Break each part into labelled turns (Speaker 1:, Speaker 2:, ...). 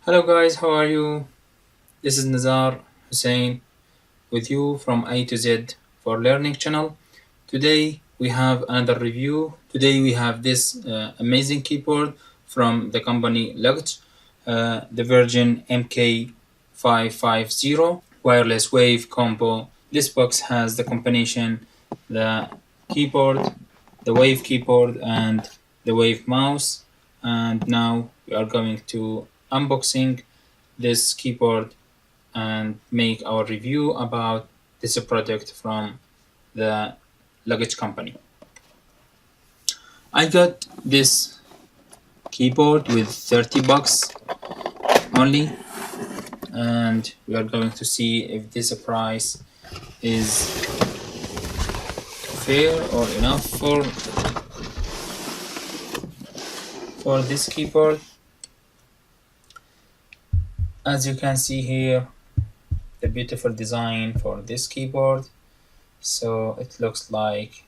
Speaker 1: Hello guys, how are you? This is Nazar Hussein with you from A to Z for Learning channel. Today we have another review. Today we have this amazing keyboard from the company Logitech, the version MK550 wireless wave combo. This box has the combination, the keyboard, the wave keyboard and the wave mouse. And now we are going to unboxing this keyboard and make our review about this product from the luggage company. I got this keyboard with 30 bucks only, and we are going to see if this price is fair or enough for this keyboard. As you can see here, the beautiful design for this keyboard. So it looks like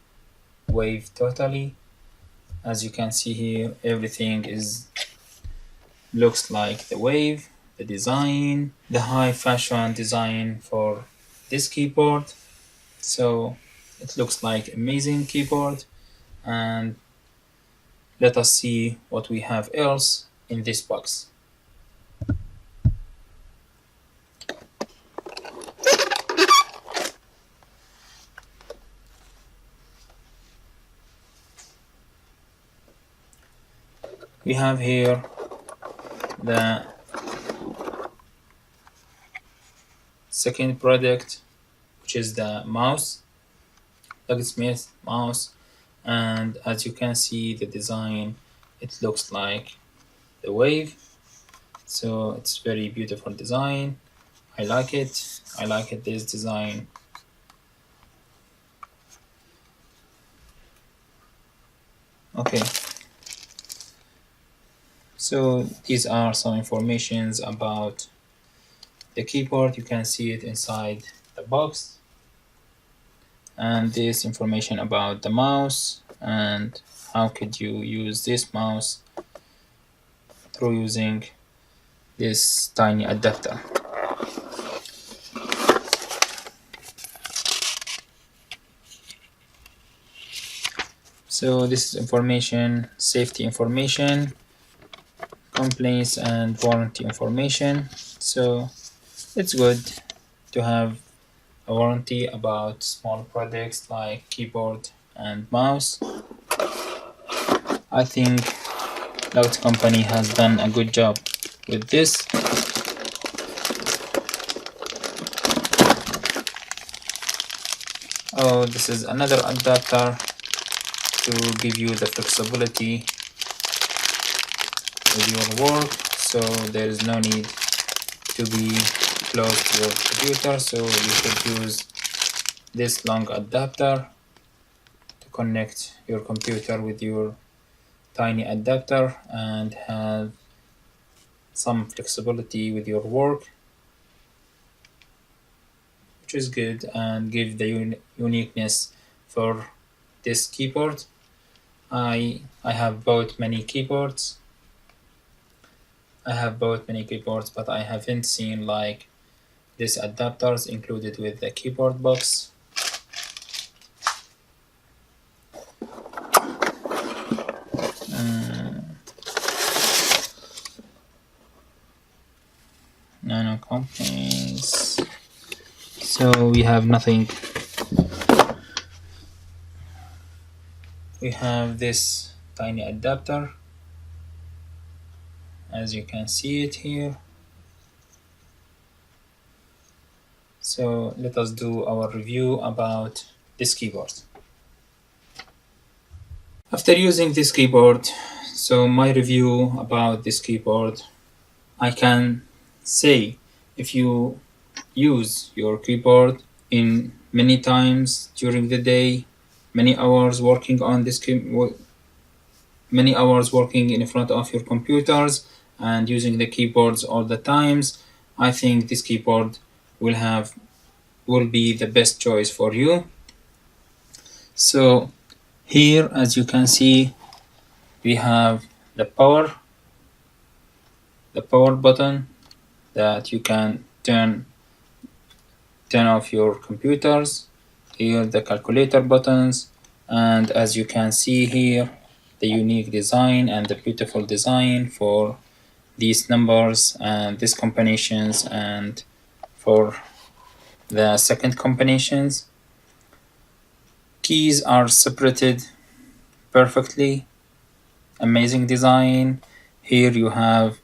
Speaker 1: wave totally. As you can see here, everything looks like the wave, the design, the high fashion design for this keyboard. So it looks like amazing keyboard, and let us see what we have else in this box. We have here the second product, which is the mouse, Locksmith mouse, and as you can see the design, it looks like the wave. So it's very beautiful design. I like it. This design. Okay. So these are some informations about the keyboard. You can see it inside the box, and this information about the mouse and how could you use this mouse through using this tiny adapter. So this is information, safety information, complaints and warranty information. So it's good to have a warranty about small products like keyboard and mouse. I think Logitech company has done a good job with this. Oh, this is another adapter to give you the flexibility with your work, so there is no need to be close to your computer, so you could use this long adapter to connect your computer with your tiny adapter and have some flexibility with your work, which is good and give the uniqueness for this keyboard. I have bought many keyboards. But I haven't seen like this adapters included with the keyboard box. No complaints. So we have nothing. We have this tiny adapter, as you can see it here. So let us do our review about this keyboard. After using this keyboard, so my review about this keyboard, I can say if you use your keyboard in many times during the day, many hours working on this many hours working in front of your computers and using the keyboards all the times, I think this keyboard will be the best choice for you. So here, as you can see, we have the the power button that you can turn off your computers. Here the calculator buttons, and as you can see here, the unique design and the beautiful design for these numbers and these combinations, and for the second combinations. Keys are separated perfectly. Amazing design. Here you have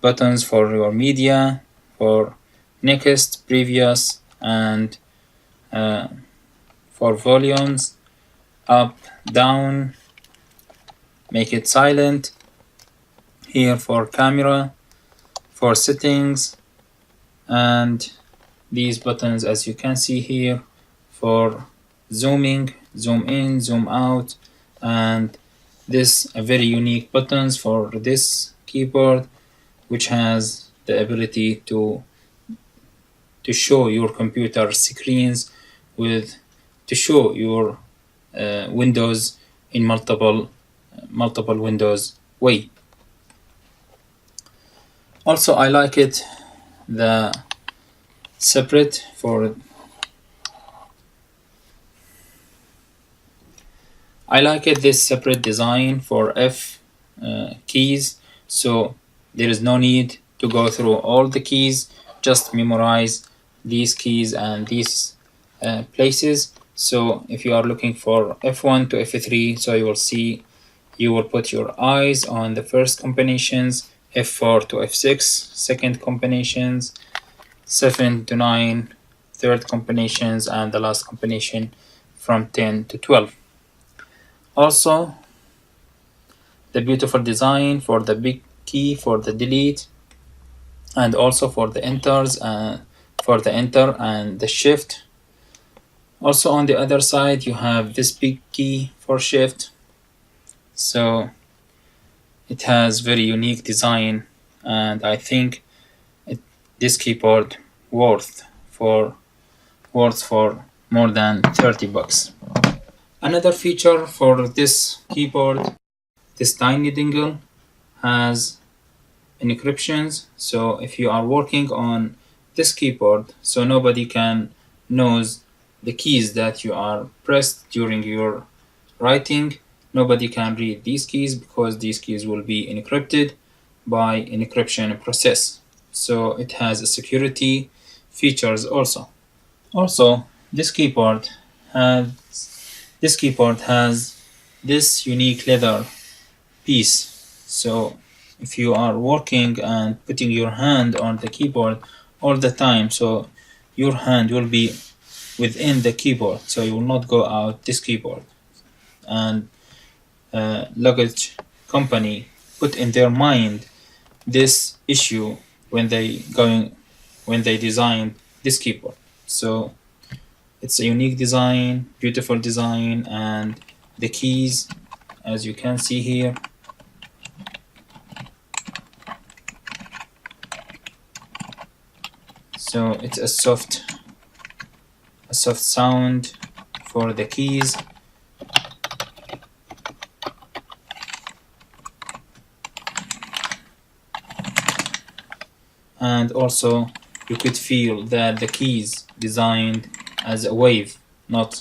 Speaker 1: buttons for your media, for next, previous, and for volumes, up, down, make it silent. Here for camera, for settings, and these buttons, as you can see here, for zooming, zoom in, zoom out, and this a very unique buttons for this keyboard, which has the ability to show your computer screens with to show your windows in multiple windows way. Also, I like it the separate for I like it this separate design for F keys, so there is no need to go through all the keys, just memorize these keys and these places. So if you are looking for F1 to F3, so you will put your eyes on the first combinations, F4 to F6 second combinations, 7 to 9 third combinations, and the last combination from 10 to 12. Also, the beautiful design for the big key for the delete, and also for the enters, for the enter and the shift. Also on the other side you have this big key for shift, so it has very unique design, and I think this keyboard worth for more than $30. Another feature for this keyboard, this tiny dingle has encryptions, so if you are working on this keyboard, so nobody can knows the keys that you are pressed during your writing. Nobody can read these keys because these keys will be encrypted by encryption process. So it has a security features also. Also, this keyboard has this unique leather piece. So if you are working and putting your hand on the keyboard all the time, so your hand will be within the keyboard, so you will not go out this keyboard. And Logitech company put in their mind this issue when they designed this keyboard. So it's a unique design, beautiful design, and the keys, as you can see here, so it's a soft sound for the keys. And also you could feel that the keys designed as a wave, not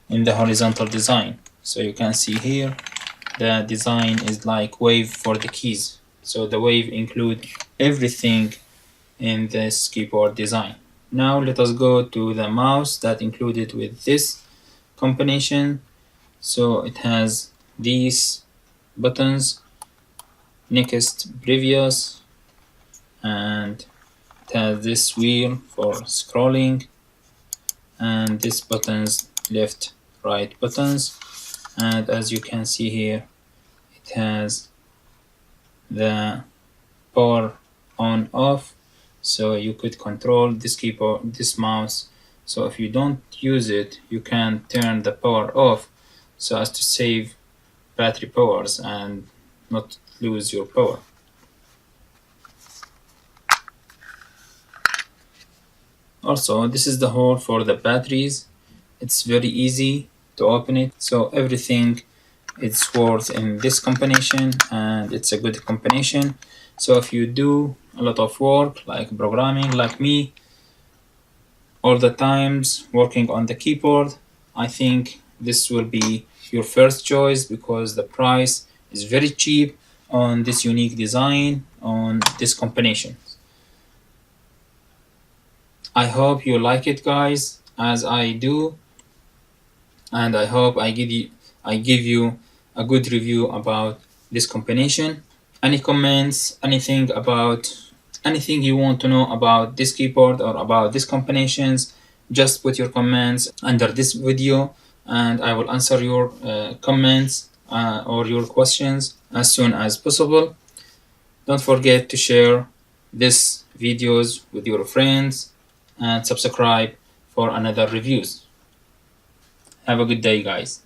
Speaker 1: in the horizontal design. So you can see here the design is like wave for the keys, so the wave include everything in this keyboard design. Now let us go to the mouse that included with this combination. So it has these buttons, next, previous, and it has this wheel for scrolling, and this buttons, left, right buttons, and as you can see here it has the power on off, so you could control this keyboard, this mouse. So if you don't use it, you can turn the power off so as to save battery powers and not lose your power. Also, this is the hole for the batteries. It's very easy to open it, so everything is worth in this combination, and it's a good combination. So if you do a lot of work like programming like me all the times working on the keyboard, I think this will be your first choice because the price is very cheap on this unique design, on this combination. I hope you like it, guys, as I do, and I hope I give you a good review about this combination. Any comments, anything you want to know about this keyboard or about these combinations, just put your comments under this video and I will answer your comments or your questions as soon as possible. Don't forget to share these videos with your friends and subscribe for another reviews. Have a good day, guys.